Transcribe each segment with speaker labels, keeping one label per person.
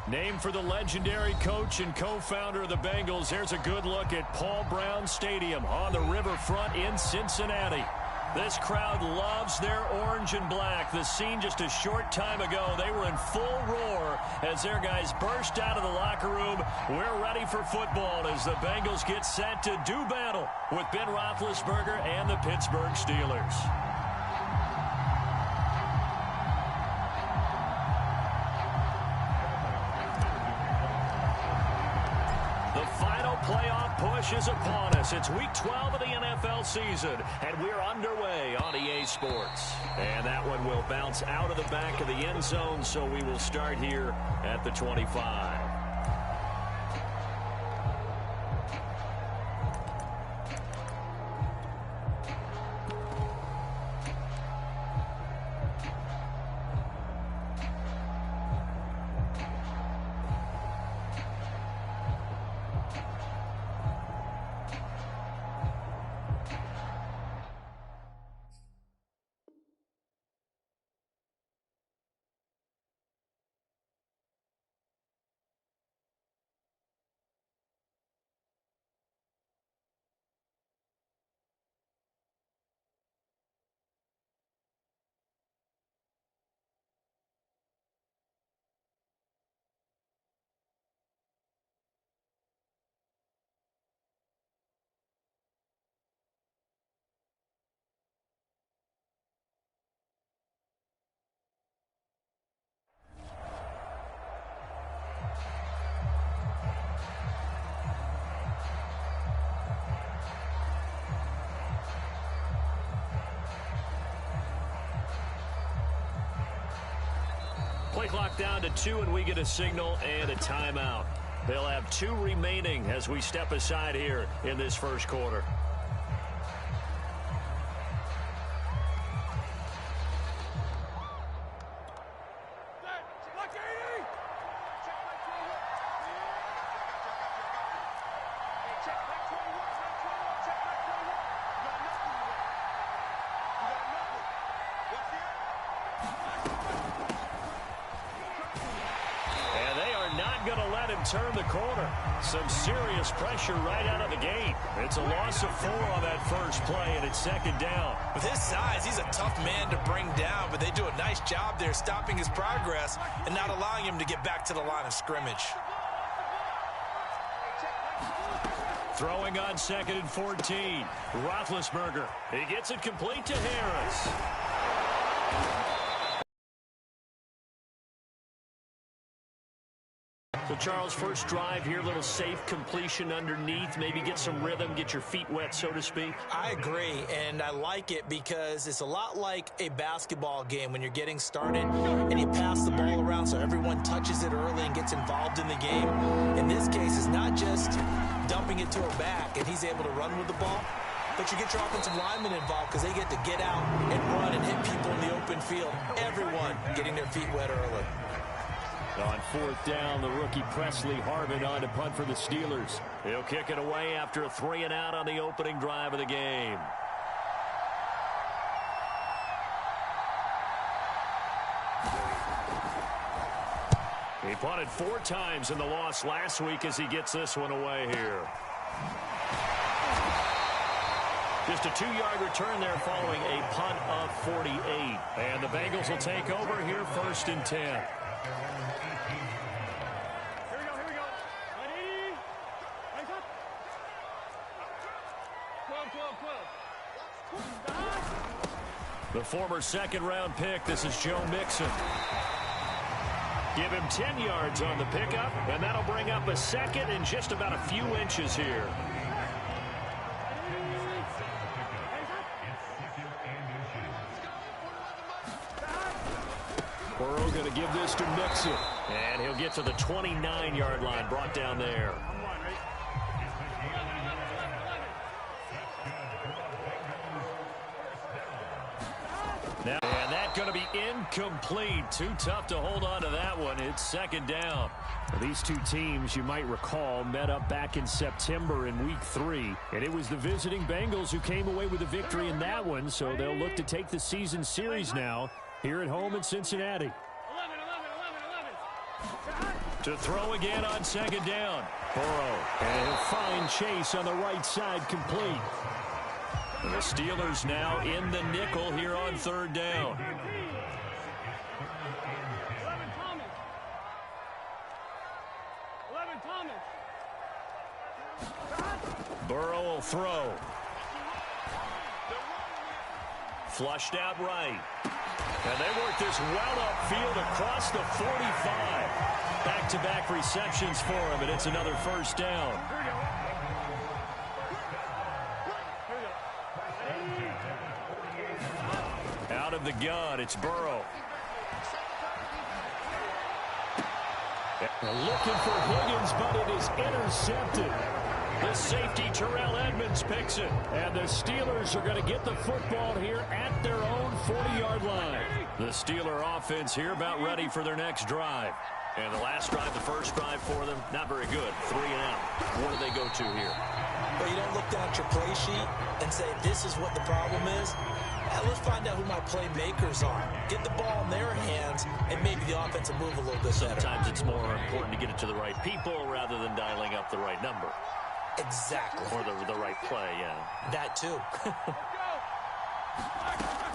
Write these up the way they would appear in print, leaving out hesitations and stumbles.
Speaker 1: Named for the legendary coach and co-founder of the Bengals, here's a good look at Paul Brown Stadium on the riverfront in Cincinnati. This crowd loves their orange and black. The scene just a short time ago, they were in full roar as their guys burst out of the locker room. We're ready for football as the Bengals get set to do battle with Ben Roethlisberger and the Pittsburgh Steelers. Playoff push is upon us. It's week 12 of the NFL season, and we're underway on EA Sports. And that one will bounce out of the back of the end zone, so we will start here at the 25. Play clock down to 2, and we get a signal and a timeout. They'll have 2 remaining as we step aside here in this first quarter. Turn the corner. Some serious pressure right out of the gate. It's a loss of 4 on that first play, and it's second down.
Speaker 2: With his size, he's a tough man to bring down, but they do a nice job there stopping his progress and not allowing him to get back to the line of scrimmage.
Speaker 1: Throwing on 2nd and 14. Roethlisberger. He gets it complete to Harris. So, Charles, first drive here, little safe completion underneath, maybe get some rhythm, get your feet wet, so to speak.
Speaker 2: I agree, and I like it because it's a lot like a basketball game when you're getting started and you pass the ball around so everyone touches it early and gets involved in the game. In this case, it's not just dumping it to a back and he's able to run with the ball, but you get your offensive linemen involved because they get to get out and run and hit people in the open field. Everyone getting their feet wet early.
Speaker 1: On 4th down, the rookie Presley Harvin on to punt for the Steelers. He'll kick it away after a 3-and-out on the opening drive of the game. He punted 4 times in the loss last week as he gets this one away here. Just a 2-yard return there following a punt of 48. And the Bengals will take over here 1st and 10. The former 2nd-round pick, this is Joe Mixon. Give him 10 yards on the pickup, and that'll bring up a 2nd and just about a few inches here. Burrow going to give this to Mixon, and he'll get to the 29-yard line, brought down there. Now, and that's going to be incomplete. Too tough to hold on to that one. It's 2nd down. These two teams, you might recall, met up back in September in Week 3. And it was the visiting Bengals who came away with a victory in that one. So they'll look to take the season series now here at home in Cincinnati.
Speaker 3: 11.
Speaker 1: To throw again on second down. Burrow. And he'll find Chase on the right side, complete. And the Steelers now in the nickel here on third down. Burrow will throw. Flushed out right. And they work this well upfield across the 45. Back-to-back receptions for him, and it's another first down. Out of the gun, it's Burrow. Looking for Higgins, but it is intercepted. The safety, Terrell Edmonds, picks it. And the Steelers are going to get the football here at their own 40-yard line. The Steeler offense here about ready for their next drive. And the last drive, the first drive for them, not very good. 3 and out. What do they go to here?
Speaker 2: Well, you don't look down at your play sheet and say, this is what the problem is. Let's find out who my playmakers are. Get the ball in their hands, and maybe the offense will move a little bit better.
Speaker 1: Sometimes it's more important to get it to the right people rather than dialing up the right number.
Speaker 2: Exactly.
Speaker 1: Or the right play, yeah.
Speaker 2: That too.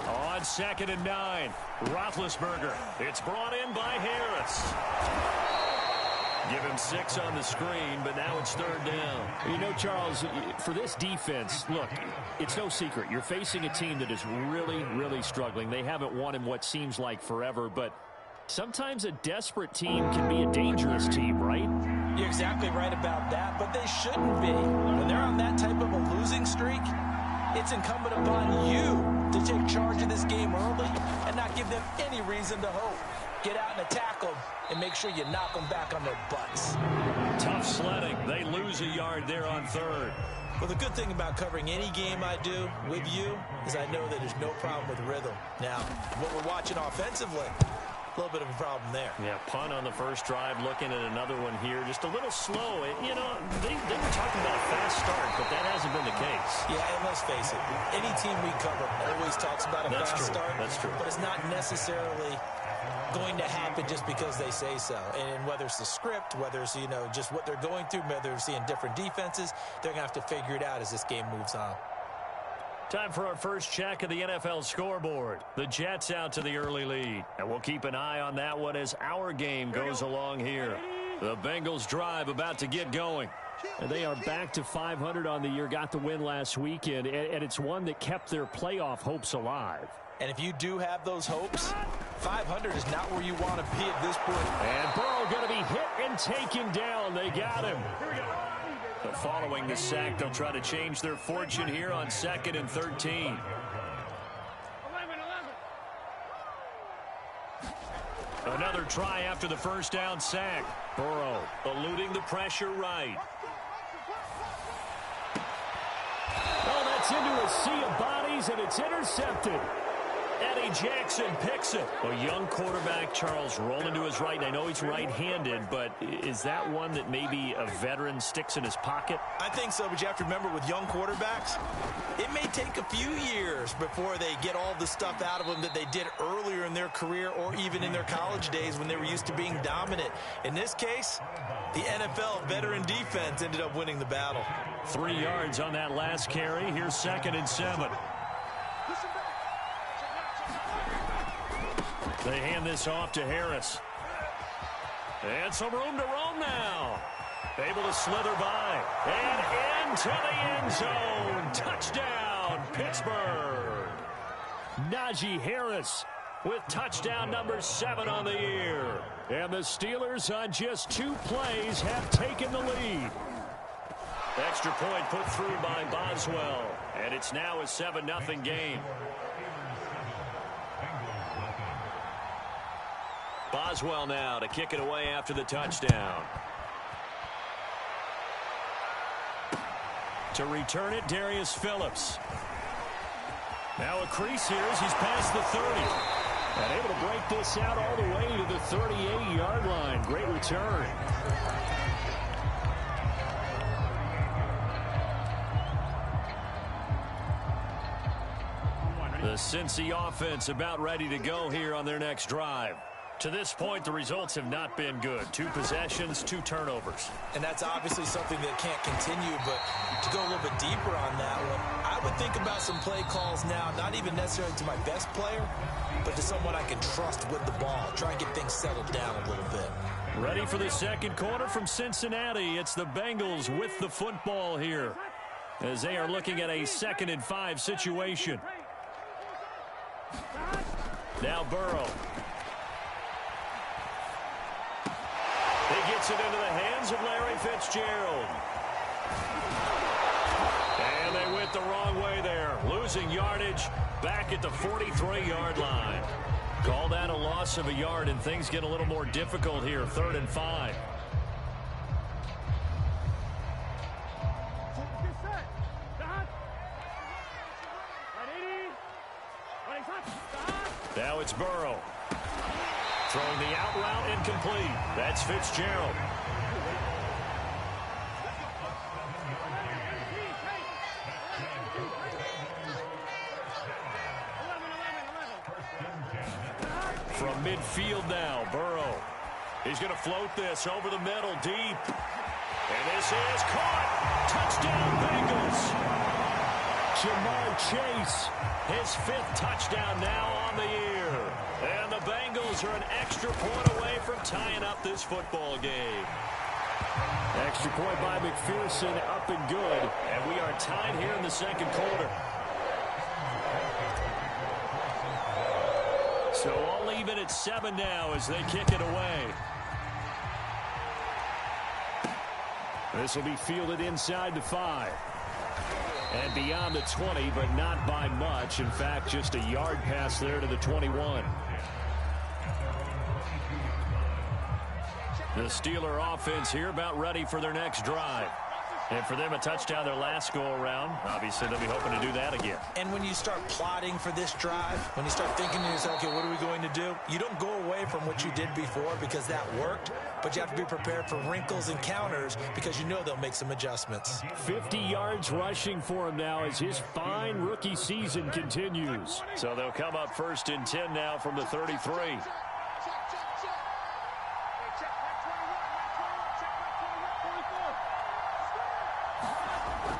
Speaker 1: On 2nd and 9, Roethlisberger. It's brought in by Harris. Give him 6 on the screen, but now it's third down.
Speaker 3: You know, Charles, for this defense, look, it's no secret. You're facing a team that is really, really struggling. They haven't won in what seems like forever, but sometimes a desperate team can be a dangerous team, right?
Speaker 2: You're exactly right about that, but they shouldn't be. When they're on that type of a losing streak, it's incumbent upon you to take charge of this game early and not give them any reason to hope. Get out and attack them and make sure you knock them back on their butts.
Speaker 1: Tough sledding. They lose a yard there on third.
Speaker 2: Well, the good thing about covering any game I do with you is I know that there's no problem with rhythm. Now, what we're watching offensively, a little bit of a problem there.
Speaker 1: Yeah, punt on the first drive, looking at another one here. Just a little slow. You know, they were talking about a fast start, but that hasn't been the case.
Speaker 2: Yeah, and let's face it, any team we cover always talks about a fast start.
Speaker 1: That's true.
Speaker 2: But it's not necessarily going to happen just because they say so. And whether it's the script, whether it's, you know, just what they're going through, whether they're seeing different defenses, they're going to have to figure it out as this game moves on.
Speaker 1: Time for our first check of the NFL scoreboard. The Jets out to the early lead. And we'll keep an eye on that one as our game goes along here. The Bengals drive about to get going.
Speaker 3: And they are back to 500 on the year, got the win last weekend, and it's one that kept their playoff hopes alive.
Speaker 2: And if you do have those hopes, 500 is not where you want to be at this point.
Speaker 3: And Burrow going to be hit and taken down. They got him.
Speaker 1: But following the sack, they'll try to change their fortune here on 2nd and 13. Another try after the first down sack. Burrow eluding the pressure right.
Speaker 3: Oh, that's into a sea of bodies, and it's intercepted.
Speaker 1: Eddie Jackson picks it. A young quarterback, Charles, rolling to his right. And I know he's right-handed, but is that one that maybe a veteran sticks in his pocket?
Speaker 2: I think so, but you have to remember with young quarterbacks, it may take a few years before they get all the stuff out of them that they did earlier in their career or even in their college days when they were used to being dominant. In this case, the NFL veteran defense ended up winning the battle.
Speaker 1: 3 yards on that last carry. Here's 2nd and 7. They hand this off to Harris. And some room to roam now. Able to slither by. And into the end zone. Touchdown, Pittsburgh.
Speaker 3: Najee Harris with touchdown number 7 on the year. And the Steelers on just 2 plays have taken the lead.
Speaker 1: Extra point put through by Boswell. And it's now a 7-0 game. Boswell now to kick it away after the touchdown. To return it, Darius Phillips. Now a crease here as he's past the 30.
Speaker 3: And able to break this out all the way to the 38-yard line. Great return.
Speaker 1: The Cincy offense about ready to go here on their next drive. To this point, the results have not been good. 2 possessions, 2 turnovers.
Speaker 2: And that's obviously something that can't continue, but to go a little bit deeper on that one, I would think about some play calls now, not even necessarily to my best player, but to someone I can trust with the ball. Try and get things settled down a little bit.
Speaker 1: Ready for the second quarter from Cincinnati. It's the Bengals with the football here as they are looking at a 2nd and 5 situation. Now Burrow. He gets it into the hands of Larry Fitzgerald. And they went the wrong way there. Losing yardage back at the 43-yard line. Call that a loss of a yard, and things get a little more difficult here. 3rd and 5. Now it's Burrow. Throwing the out route incomplete. That's Fitzgerald. From midfield now, Burrow. He's going to float this over the middle, deep. And this is caught. Touchdown, Bengals. Jamar Chase, his 5th touchdown now on the year. And the Bengals are an extra point away from tying up this football game. Extra point by McPherson, up and good. And we are tied here in the second quarter. So all even at 7 now as they kick it away. This will be fielded inside the 5. And beyond the 20, but not by much. In fact, just a yard pass there to the 21. The Steeler offense here about ready for their next drive. And for them, a touchdown their last go-around. Obviously, they'll be hoping to do that again.
Speaker 2: And when you start plotting for this drive, when you start thinking to yourself, okay, what are we going to do? You don't go away from what you did before because that worked, but you have to be prepared for wrinkles and counters because you know they'll make some adjustments.
Speaker 1: 50 yards rushing for him now as his fine rookie season continues. So they'll come up 1st and 10 now from the 33.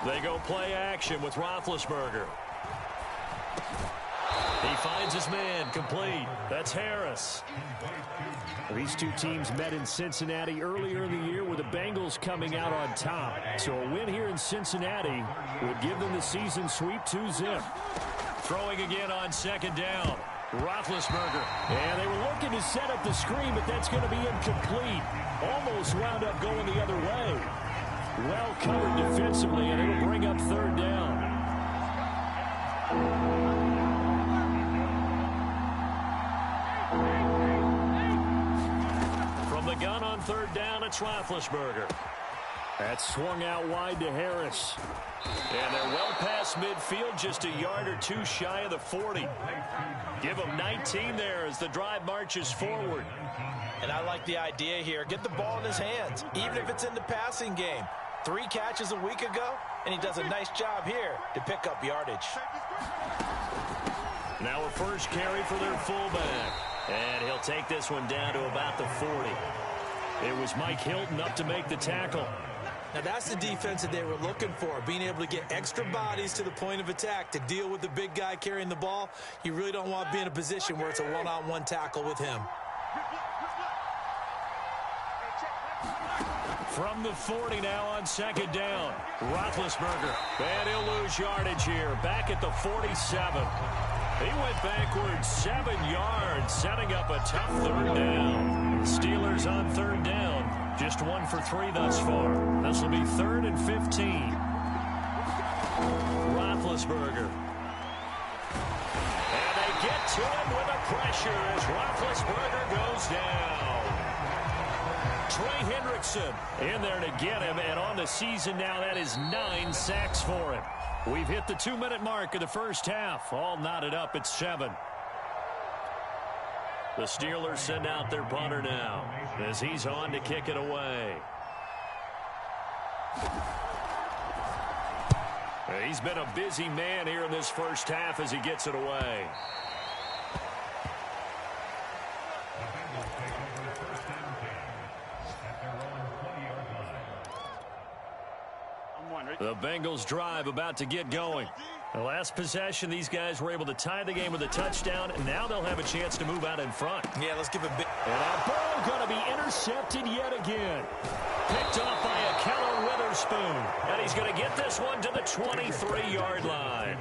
Speaker 1: They go play action with Roethlisberger. He finds his man, complete. That's Harris.
Speaker 3: These two teams met in Cincinnati earlier in the year with the Bengals coming out on top. So a win here in Cincinnati would give them the season sweep 2-zip.
Speaker 1: Throwing again on 2nd down. Roethlisberger.
Speaker 3: And they were looking to set up the screen, but that's going to be incomplete. Almost wound up going the other way. Well covered defensively, and it'll bring up 3rd down.
Speaker 1: From the gun on 3rd down, it's Roethlisberger.
Speaker 3: That's swung out wide to Harris.
Speaker 1: And they're well past midfield, just a yard or 2 shy of the 40. Give them 19 there as the drive marches forward.
Speaker 2: And I like the idea here. Get the ball in his hands, even if it's in the passing game. 3 catches a week ago, and he does a nice job here to pick up yardage.
Speaker 1: Now a first carry for their fullback. And he'll take this one down to about the 40. It was Mike Hilton up to make the tackle.
Speaker 2: Now that's the defense that they were looking for, being able to get extra bodies to the point of attack to deal with the big guy carrying the ball. You really don't want to be in a position where it's a one-on-one tackle with him.
Speaker 1: From the 40 now on 2nd down. Roethlisberger. And he'll lose yardage here. Back at the 47. He went backwards 7 yards, setting up a tough 3rd down. Steelers on 3rd down. Just 1 for 3 thus far. This will be 3rd and 15. Roethlisberger. And they get to him with the pressure as Roethlisberger goes down. Trey Hendrickson in there to get him, and on the season now, that is 9 sacks for him. We've hit the 2-minute mark of the first half. All knotted up at 7. The Steelers send out their punter now as he's on to kick it away. He's been a busy man here in this first half as he gets it away. The Bengals drive about to get going. The last possession, these guys were able to tie the game with a touchdown, and now they'll have a chance to move out in front.
Speaker 2: Yeah, let's give a bit.
Speaker 1: And that ball going to be intercepted yet again. Picked off by a Keller Witherspoon. And he's going to get this one to the 23-yard line.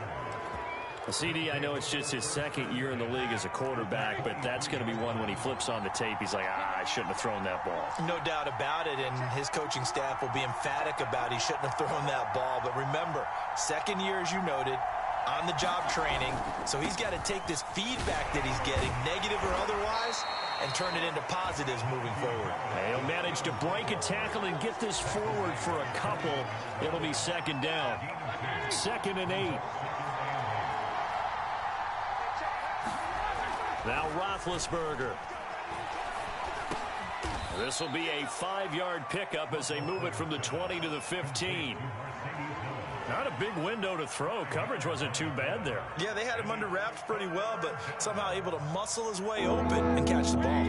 Speaker 1: CD, I know it's just his second year in the league as a quarterback, but that's going to be one when he flips on the tape. He's like, I shouldn't have thrown that ball.
Speaker 2: No doubt about it, and his coaching staff will be emphatic about he shouldn't have thrown that ball. But remember, second year, as you noted, on-the-job training, so he's got to take this feedback that he's getting, negative or otherwise, and turn it into positives moving forward.
Speaker 1: He'll manage to break a tackle and get this forward for a couple. It'll be second down. 2nd and 8. Now Roethlisberger. This will be a 5-yard pickup as they move it from the 20 to the 15. Not a big window to throw. Coverage wasn't too bad there.
Speaker 2: Yeah, they had him under wraps pretty well, but somehow able to muscle his way open and catch the ball.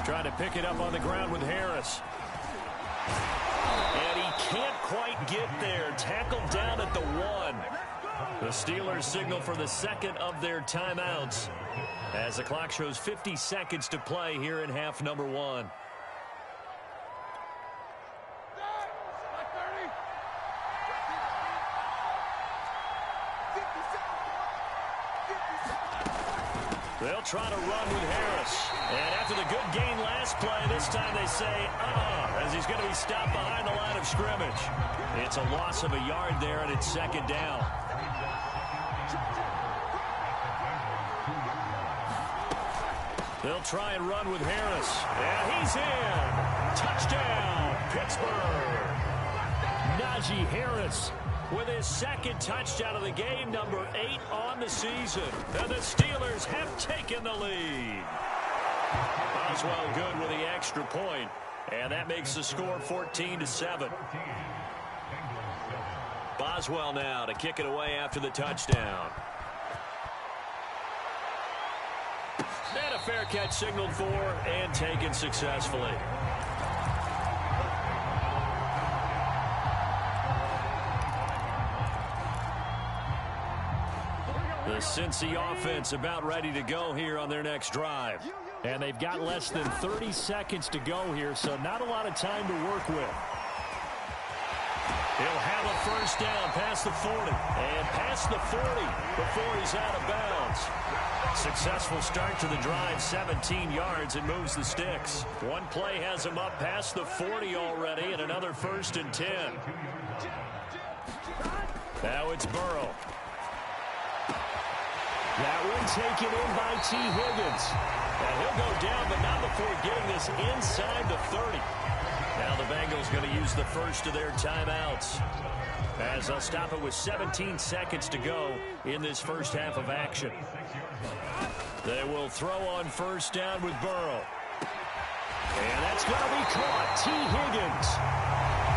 Speaker 1: Trying to pick it up on the ground with Harris. And he can't quite get there. Tackled down at the 1. The Steelers signal for the second of their timeouts as the clock shows 50 seconds to play here in half number 1. They'll try to run with Harris. And after the good gain last play, this time they say, as he's going to be stopped behind the line of scrimmage. It's a loss of a yard there, and it's second down. They'll try and run with Harris. And he's in. Touchdown, Pittsburgh. Najee Harris with his second touchdown of the game, number 8 on the season. And the Steelers have taken the lead. Boswell good with the extra point, and that makes the score 14-7. Boswell now to kick it away after the touchdown. And a fair catch signaled for and taken successfully. The Cincy offense about ready to go here on their next drive. And they've got less than 30 seconds to go here, so not a lot of time to work with. He'll have a first down past the 40 and past the 40 before he's out of bounds. Successful start to the drive, 17 yards, and moves the sticks. One play has him up past the 40 already, and another 1st and 10. Now it's Burrow. That one taken in by T. Higgins. And he'll go down, but not before getting this inside the 30. Now the Bengals going to use the first of their timeouts, as they'll stop it with 17 seconds to go in this first half of action. They will throw on first down with Burrow. And that's going to be caught. T. Higgins.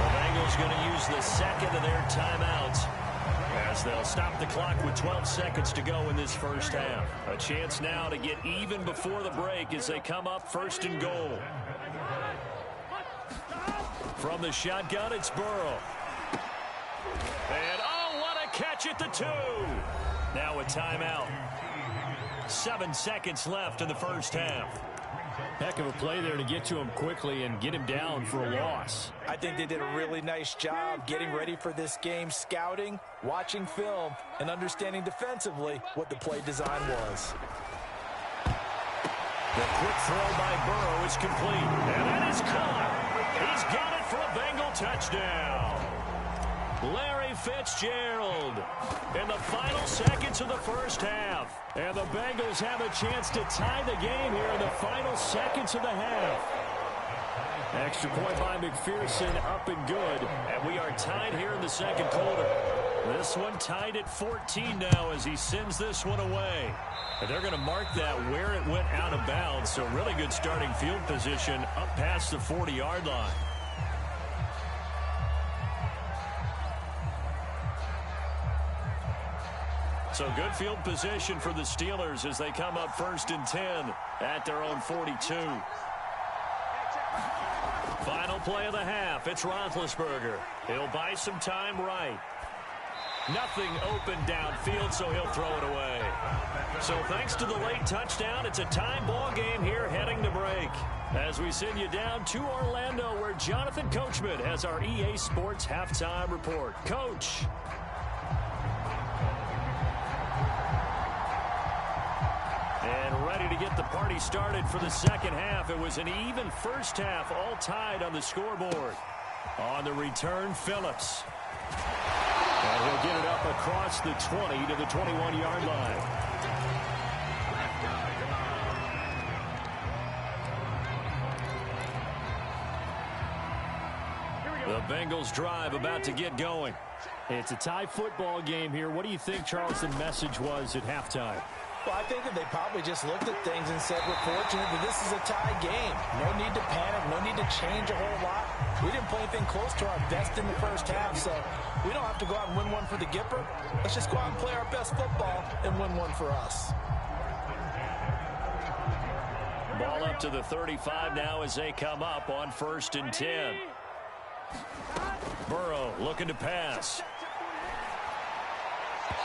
Speaker 1: The Bengals going to use the second of their timeouts, as they'll stop the clock with 12 seconds to go in this first half. A chance now to get even before the break as they come up 1st and goal. From the shotgun, it's Burrow. And, what a catch at the 2. Now a timeout. 7 seconds left in the first half. Heck of a play there to get to him quickly and get him down for a loss.
Speaker 2: I think they did a really nice job getting ready for this game, scouting, watching film, and understanding defensively what the play design was.
Speaker 1: The quick throw by Burrow is complete. And that is caught. He's got it for a Bengal touchdown. Larry Fitzgerald in the final seconds of the first half. And the Bengals have a chance to tie the game here in the final seconds of the half. Extra point by McPherson, up and good. And we are tied here in the second quarter. This one tied at 14 now as he sends this one away. And they're going to mark that where it went out of bounds. So really good starting field position up past the 40-yard line. So good field position for the Steelers as they come up 1st and 10 at their own 42. Final play of the half. It's Roethlisberger. He'll buy some time right. Nothing open downfield, so he'll throw it away. So thanks to the late touchdown, it's a time ball game here heading to break. As we send you down to Orlando, where Jonathan Coachman has our EA Sports halftime report. Coach. And ready to get the party started for the second half. It was an even first half, all tied on the scoreboard. On the return, Phillips. And he'll get it up across the 20 to the 21-yard line. The Bengals drive about to get going. It's a tie football game here. What do you think, Charles, the message was at halftime?
Speaker 2: Well, I think that they probably just looked at things and said, we're fortunate that this is a tie game. No need to panic, no need to change a whole lot. We didn't play anything close to our best in the first half, so we don't have to go out and win one for the Gipper. Let's just go out and play our best football and win one for us.
Speaker 1: Ball up to the 35 now as they come up on 1st and 10. Burrow looking to pass.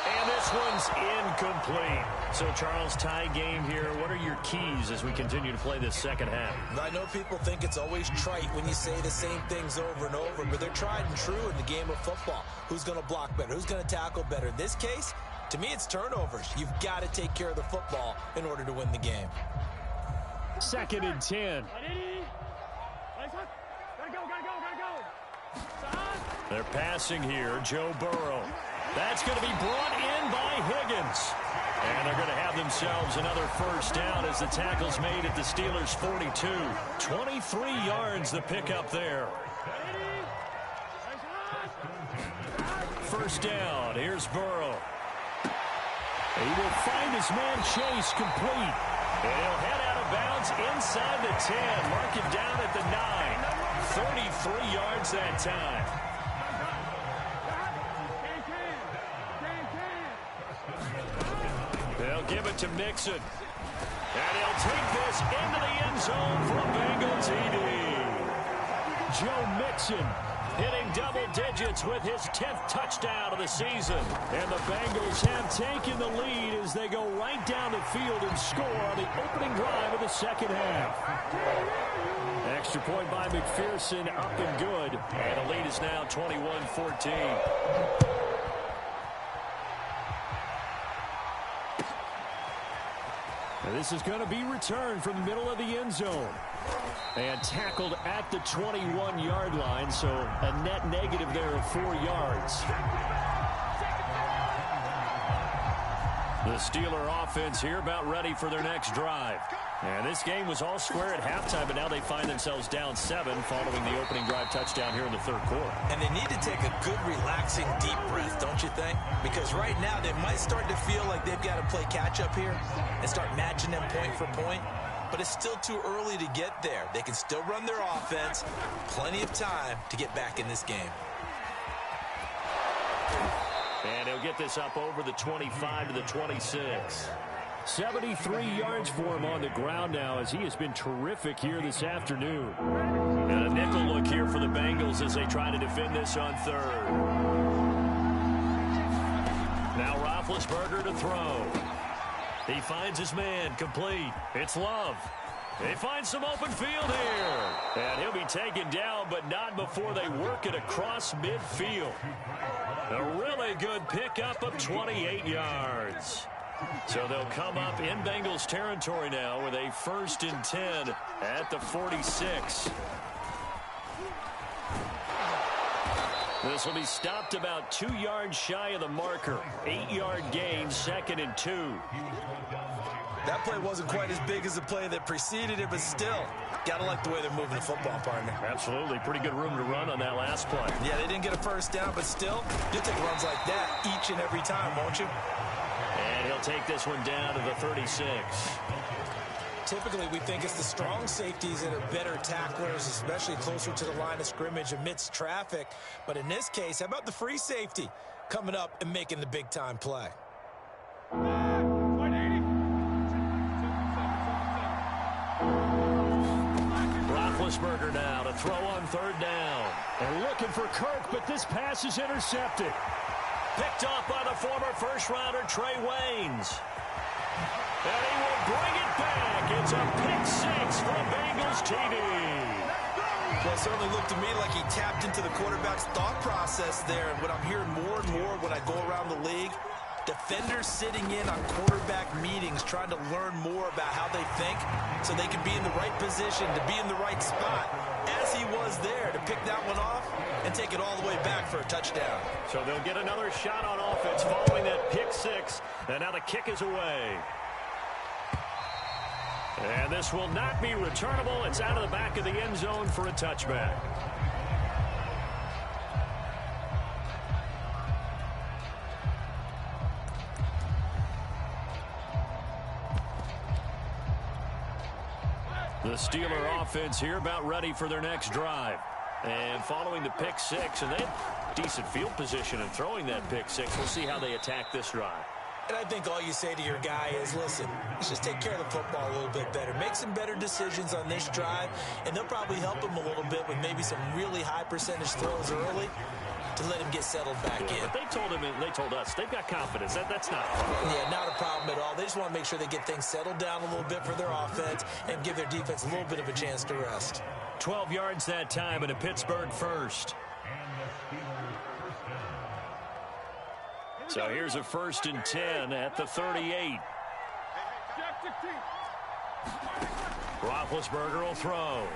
Speaker 1: And this one's incomplete. So, Charles, tie game here. What are your keys as we continue to play this second half?
Speaker 2: I know people think it's always trite when you say the same things over and over, but they're tried and true in the game of football. Who's going to block better? Who's going to tackle better? In this case, to me, it's turnovers. You've got to take care of the football in order to win the game.
Speaker 3: 2nd and 10.
Speaker 1: They're passing here. Joe Burrow. That's going to be brought in by Higgins. And they're going to have themselves another first down as the tackle's made at the Steelers' 42. 23 yards the pickup there. First down. Here's Burrow. He will find his man Chase complete. And he'll head out of bounds inside the 10. Mark him down at the 9. 33 yards that time. They'll give it to Mixon. And he'll take this into the end zone for a Bengal TD. Joe Mixon hitting double digits with his 10th touchdown of the season. And the Bengals have taken the lead as they go right down the field and score on the opening drive of the second half. Extra point by McPherson, up and good. And the lead is now 21-14. This is going to be returned from the middle of the end zone. And tackled at the 21-yard line, so a net negative there of 4 yards. The Steeler offense here about ready for their next drive. And this game was all square at halftime, but now they find themselves down 7 following the opening drive touchdown here in the third quarter. And they need to take a good, relaxing, deep breath, don't you think? Because right now they might start to feel like they've got to play catch-up here and start matching them point for point. But it's still too early to get there. They can still run their offense. Plenty of time to get back in this game. And he'll get this up over the 25 to the 26. 73 yards for him on the ground now as he has been terrific here this afternoon. And a nickel look here for the Bengals as they try to defend this on third. Now Roethlisberger to throw. He finds his man complete. It's Love. They find some open field here. And he'll be taken down, but not before they work it across midfield. A really good pickup of 28 yards. So they'll come up in Bengals territory now with a 1st and 10 at the 46. This will be stopped about 2 yards shy of the marker. 8-yard gain, 2nd and 2. That play wasn't quite as big as the play that preceded it, but still, gotta like the way they're moving the football, partner. Absolutely. Pretty good room to run on that last play. Yeah, they didn't get a first down, but still, you'll take runs like that each and every time, won't you? And he'll take this one down to the 36. Typically, we think it's the strong safeties that are better tacklers, especially closer to the line of scrimmage amidst traffic. But in this case, how about the free safety coming up and making the big-time play? Roethlisberger now to throw on third down.
Speaker 3: And looking for Kirk, but this pass is intercepted.
Speaker 1: Picked off by the former first-rounder Trey Waynes. And he will bring it back. It's a pick six for a Bengals TD.
Speaker 2: Well, it certainly looked to me like he tapped into the quarterback's thought process there. And what I'm hearing more and more when I go around the league, defenders sitting in on quarterback meetings trying to learn more about how they think so they can be in the right position, to be in the right spot, as he was there, to pick that one off and take it all the way back for a touchdown.
Speaker 1: So they'll get another shot on offense following that pick six. And now the kick is away. And this will not be returnable. It's out of the back of the end zone for a touchback. The Steeler offense here about ready for their next drive. And following the pick six, and they had decent field position in throwing that pick six. We'll see how they attack this drive.
Speaker 2: And I think all you say to your guy is, listen, let's just take care of the football a little bit better. Make some better decisions on this drive, and they'll probably help him a little bit with maybe some really high percentage throws early to let him get settled back in.
Speaker 1: But they told him, and they told us, they've got confidence. That's not a problem.
Speaker 2: Yeah, not a problem at all. They just want to make sure they get things settled down a little bit for their offense and give their defense a little bit of a chance to rest.
Speaker 1: 12 yards that time and a Pittsburgh first. So here's a 1st and 10 at the 38. Roethlisberger will throw.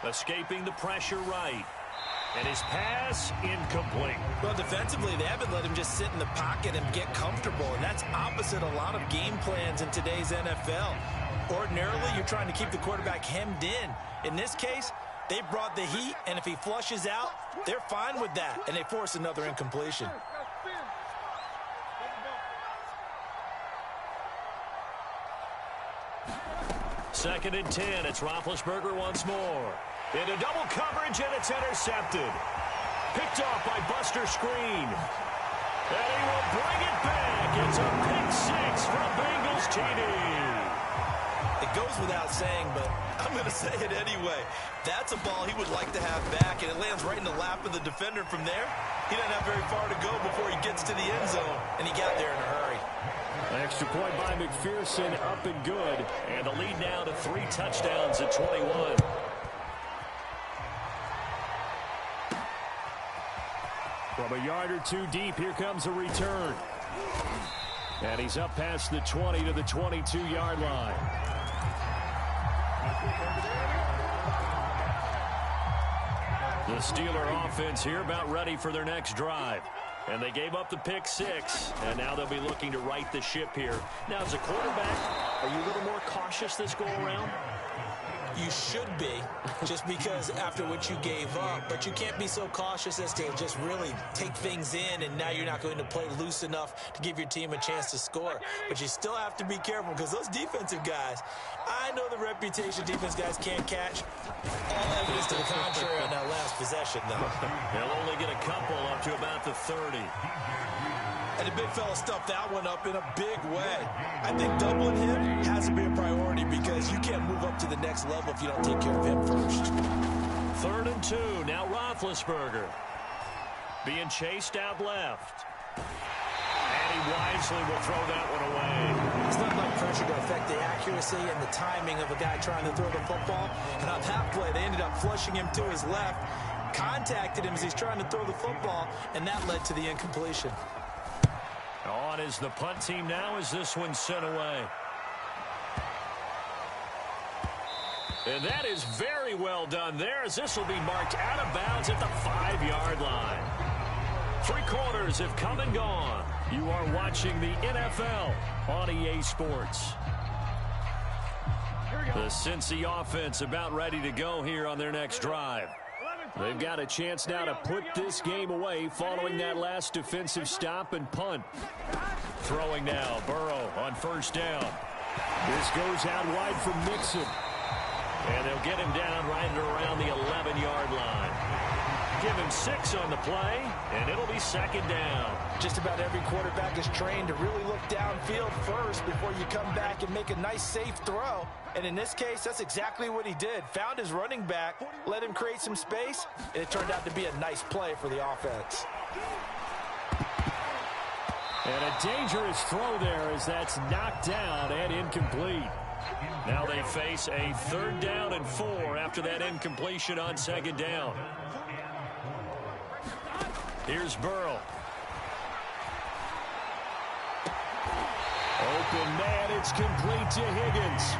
Speaker 1: Escaping the pressure right. And his pass incomplete.
Speaker 2: Well, defensively, they haven't let him just sit in the pocket and get comfortable, and that's opposite a lot of game plans in today's NFL. Ordinarily, you're trying to keep the quarterback hemmed in. In this case, they brought the heat, and if he flushes out, they're fine with that, and they force another incompletion.
Speaker 1: Second and 10. It's Roethlisberger once more. Into double coverage, and it's intercepted. Picked off by Buster Screen. And he will bring it back. It's a pick six for a Bengals TD.
Speaker 2: It goes without saying, but I'm going to say it anyway. That's a ball he would like to have back, and it lands right in the lap of the defender from there. He doesn't have very far to go before he gets to the end zone, and he got there in a hurry.
Speaker 3: Extra point by McPherson, up and good.
Speaker 1: And the lead now to 3 touchdowns at 21.
Speaker 3: From a yard or two deep, here comes a return. And he's up past the 20 to the 22-yard line. The Steeler offense here about ready for their next drive. And they gave up the pick six, and now they'll be looking to right the ship here. Now, as a quarterback, are you a little more cautious this go-around?
Speaker 2: You should be, just because after what you gave up, but you can't be so cautious as to just really take things in, and now you're not going to play loose enough to give your team a chance to score. But you still have to be careful, because those defensive guys, I know the reputation defense guys can't catch. All evidence to the contrary on that last possession, though.
Speaker 1: They'll only get a couple up to about the 30.
Speaker 2: And the big fella stuffed that one up in a big way. I think doubling him has to be a priority because you can't move up to the next level if you don't take care of him first.
Speaker 1: 3rd and 2. Now Roethlisberger being chased out left. And he wisely will throw that one away.
Speaker 2: It's not enough pressure to affect the accuracy and the timing of a guy trying to throw the football. And on that play, they ended up flushing him to his left, contacted him as he's trying to throw the football, and that led to the incompletion.
Speaker 1: On is the punt team now as this one's sent away. And that is very well done there as this will be marked out of bounds at the 5-yard line. 3 quarters have come and gone. You are watching the NFL on EA Sports. The Cincy offense about ready to go here on their next drive. They've got a chance now to put this game away following that last defensive stop and punt. Throwing now, Burrow on 1st down.
Speaker 3: This goes out wide from Mixon.
Speaker 1: And they'll get him down right at around the 11-yard line. Give him 6 on the play, and it'll be second down.
Speaker 2: Just about every quarterback is trained to really look downfield first before you come back and make a nice, safe throw. And in this case, that's exactly what he did. Found his running back, let him create some space, and it turned out to be a nice play for the offense.
Speaker 1: And a dangerous throw there as that's knocked down and incomplete. Now they face a 3rd down and 4 after that incompletion on 2nd down. Here's Burrow. Open man, it's complete to Higgins.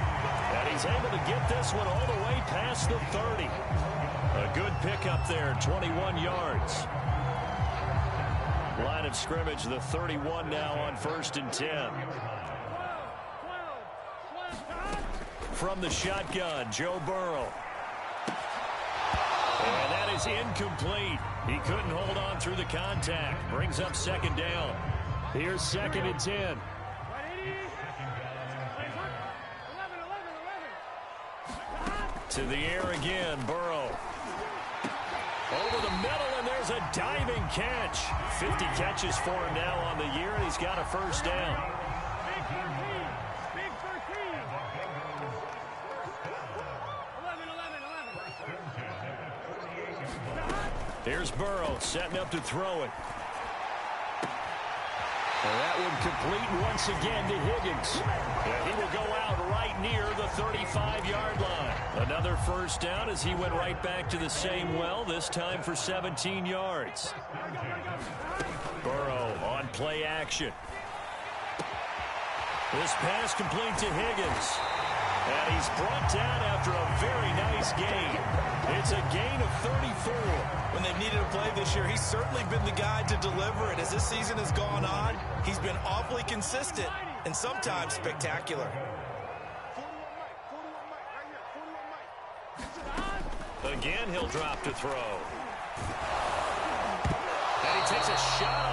Speaker 1: And he's able to get this one all the way past the 30. A good pickup there, 21 yards. Line of scrimmage, the 31 now on 1st and 10. From the shotgun, Joe Burrow. And that is incomplete. He couldn't hold on through the contact. Brings up 2nd down. Here's 2nd and 10. To the air again, Burrow. Over the middle, and there's a diving catch. 50 catches for him now on the year, and he's got a 1st down. Here's Burrow setting up to throw it. And that one complete once again to Higgins. And he will go out right near the 35-yard line. Another 1st down as he went right back to the same well, this time for 17 yards. Burrow on play action. This pass complete to Higgins. And he's brought down after a very nice gain. It's a gain of 34.
Speaker 2: When they've needed a play this year, he's certainly been the guy to deliver it. As this season has gone on, he's been awfully consistent and sometimes spectacular.
Speaker 1: Again, he'll drop to throw. And he takes a shot on